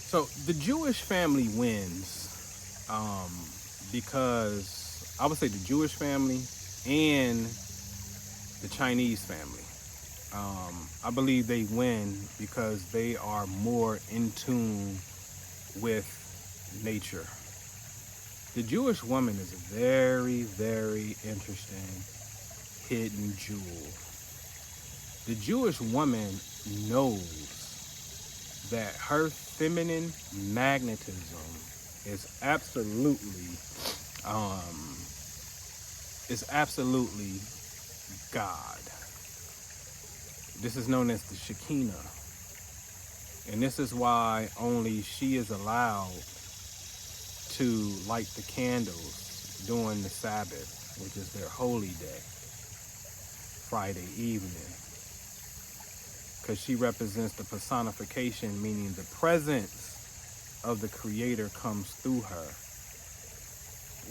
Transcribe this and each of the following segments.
So the Jewish family wins because I would say the Jewish family and the Chinese family. I believe they win because they are more in tune with nature. The Jewish woman is a very, very interesting hidden jewel. The Jewish woman knows that her feminine magnetism is absolutely God. This is known as the Shekinah. And this is why only she is allowed to light the candles during the Sabbath, which is their holy day, Friday evening. Because she represents the personification, meaning the presence of the Creator comes through her.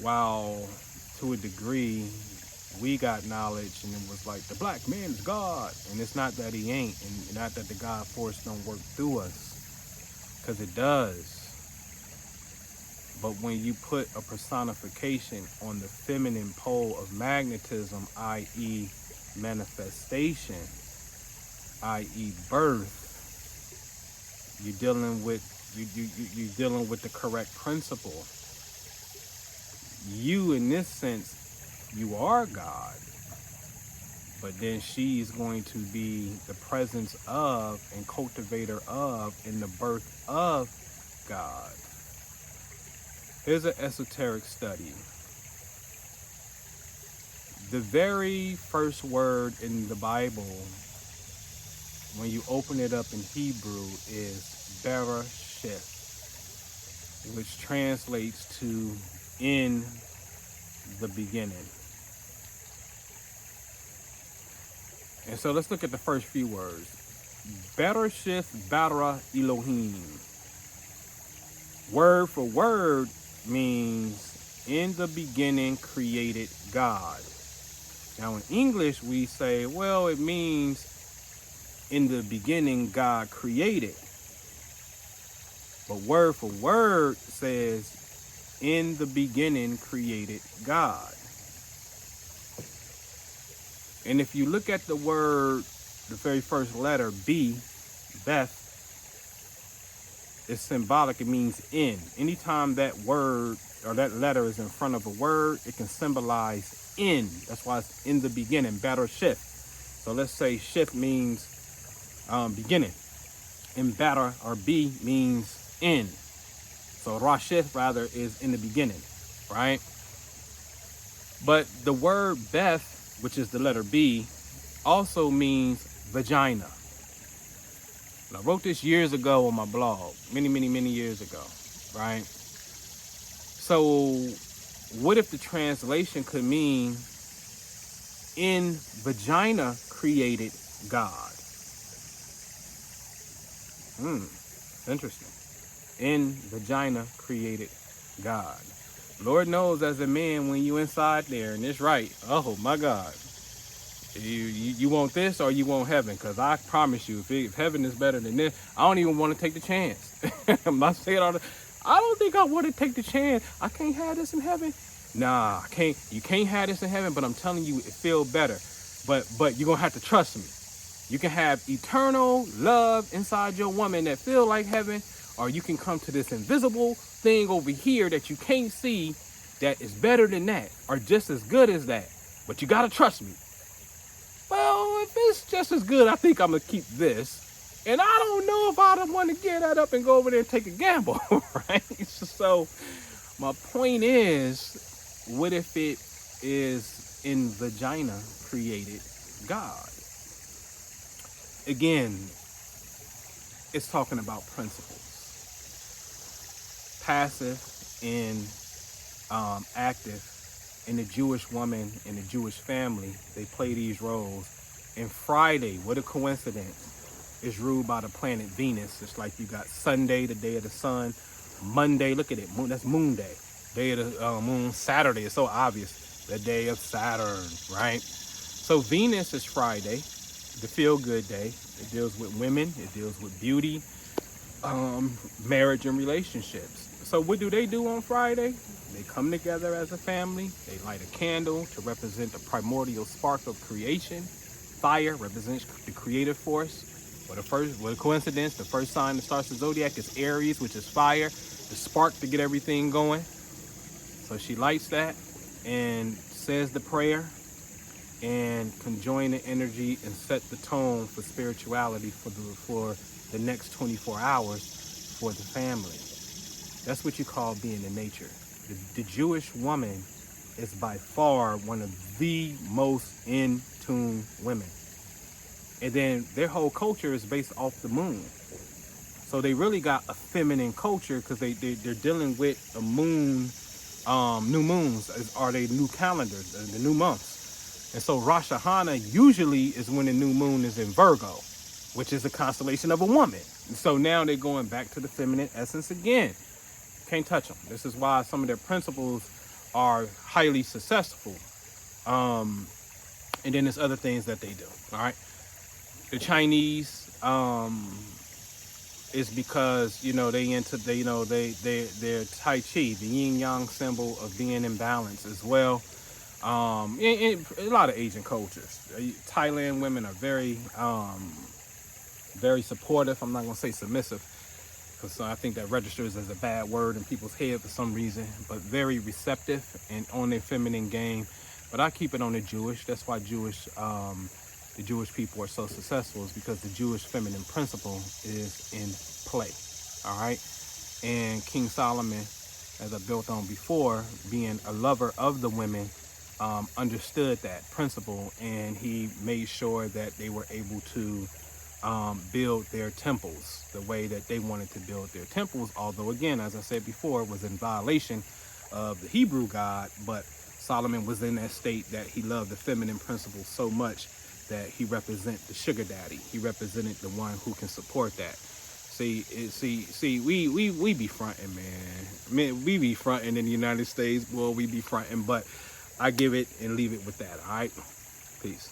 While to a degree, we got knowledge and it was like the black man is God, and it's not that he ain't, and not that the God force don't work through us, because it does. But when you put a personification on the feminine pole of magnetism, i.e. manifestation, i.e. birth, you're dealing with you're dealing with the correct principle. You, in this sense, you are God, but then she's going to be the presence of and cultivator of in the birth of God. Here's an esoteric study. The very first word in the Bible, when you open it up in Hebrew, is Bereshith, which translates to in the beginning. And so let's look at the first few words. Bereshith bara Elohim. Word for word means in the beginning created God. Now in English we say, well, it means in the beginning God created. But word for word says in the beginning created God. And if you look at the word, the very first letter, B, Beth, it's symbolic. It means in. Anytime that word or that letter is in front of a word, it can symbolize in. That's why it's in the beginning, better shift. So let's say shift means beginning. And better or B means in. So Rashith rather is in the beginning, right? But the word Beth, which is the letter B, also means vagina. And I wrote this years ago on my blog, many years ago, right? So what if the translation could mean in vagina created God? Interesting. In vagina created God. Lord knows as a man, when you inside there and it's right, oh my God, you want this or you want heaven? Because I promise you, if heaven is better than this, I don't even want to take the chance. I'm not saying all the, I don't think I want to take the chance. I can't have this in heaven. Nah, I can't. You can't have this in heaven, but I'm telling you, it feels better. But you're gonna have to trust me. You can have eternal love inside your woman that feel like heaven, or you can come to this invisible thing over here that you can't see that is better than that or just as good as that, but you gotta trust me. Well, if it's just as good, I think I'm gonna keep this, and I don't know if I don't want to get that up and go over there and take a gamble. Right? So my point is, what if it is in vagina created God? Again, it's talking about principles. Passive and active in the Jewish woman and the Jewish family, they play these roles. And Friday, what a coincidence, is ruled by the planet Venus. It's like you got Sunday, the day of the sun. Monday, look at it, moon, that's Moon Day. Day of the moon. Saturday is so obvious, the day of Saturn, right? So Venus is Friday, the feel-good day. It deals with women, it deals with beauty, marriage and relationships. So what do they do on Friday? They come together as a family. They light a candle to represent the primordial spark of creation. Fire represents the creative force. What a coincidence. The first sign that starts the zodiac is Aries, which is fire, the spark to get everything going. So she lights that and says the prayer and conjoin the energy and set the tone for spirituality for the next 24 hours for the family. That's what you call being in nature. The Jewish woman is by far one of the most in tune women. And then their whole culture is based off the moon. So they really got a feminine culture because they're dealing with the moon, new moons are they new calendars, the new months. And so Rosh Hashanah usually is when the new moon is in Virgo, which is a constellation of a woman. And so now they're going back to the feminine essence again. Can't touch them. This is why some of their principles are highly successful. And then there's other things that they do. All right. The Chinese is because they're Tai Chi, the yin yang symbol of being in balance as well. In a lot of Asian cultures, Thailand women are very supportive. I'm not gonna say submissive, because I think that registers as a bad word in people's head for some reason, but very receptive and on their feminine game. But I keep it on the Jewish. That's why the Jewish people are so successful, is because the Jewish feminine principle is in play. All right. And King Solomon, as I built on before, being a lover of the women, understood that principle, and he made sure that they were able to build their temples the way that they wanted to build their temples. Although, again, as I said before, it was in violation of the Hebrew God, but Solomon was in that state that he loved the feminine principle so much that he represented the sugar daddy. He represented the one who can support that. See, we be fronting, man. We be fronting in the United States. Well, we be fronting, but I give it and leave it with that. All right, peace.